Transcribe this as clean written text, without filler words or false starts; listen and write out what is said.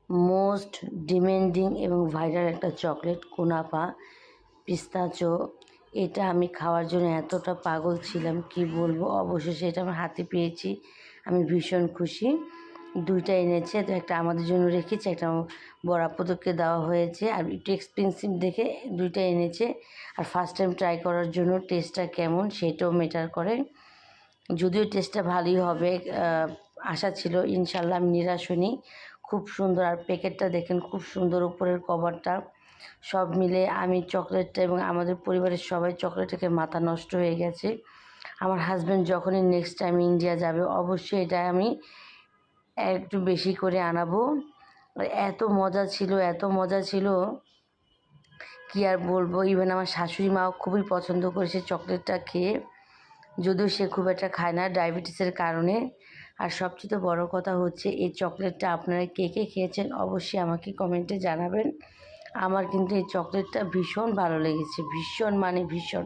Most demanding এবং viral একটা chocolate কুনাফা পিস্তাচো। এটা আমি খাওয়ার জন্য এতটা পাগল ছিলাম কি বলবো। অবশেষে এটা আমার হাতে পেয়েছি, আমি ভীষণ খুশি। দুইটা এনেছে, তো একটা আমাদের জন্য রেখেছি, একটা বড় আপুদেরকে দেওয়া হয়েছে। আর একটু এক্সপেন্সিভ দেখে দুইটা এনেছে। আর ফার্স্ট টাইম ট্রাই করার জন্য টেস্টটা কেমন সেটাও ম্যাটার করে। যদিও টেস্টটা ভালোই হবে আশা ছিল, ইনশাল্লাহ আমি নিরাশ হইনি। খুব সুন্দর, আর প্যাকেটটা দেখেন খুব সুন্দর, উপরের কভারটা। সব মিলে আমি চকলেটটা এবং আমাদের পরিবারের সবাই চকলেটটাকে মাথা নষ্ট হয়ে গেছে। আমার হাজব্যান্ড যখনই নেক্সট টাইম ইন্ডিয়া যাবে অবশ্যই এটা আমি একটু বেশি করে আনাবো। এত মজা ছিল, এত মজা ছিল কি আর বলবো। ইভেন আমার শাশুড়ি মাও খুবই পছন্দ করেছে চকলেটটা খেয়ে, যদিও সে খুব একটা খায় না ডায়াবেটিসের কারণে। আর সবচেয়ে বড় কথা হচ্ছে এই চকলেটটা আপনারা কে কে খেয়েছেন অবশ্যই আমাকে কমেন্টে জানাবেন। আমার কিন্তু এই চকলেটটা ভীষণ ভালো লেগেছে, ভীষণ মানে ভীষণ।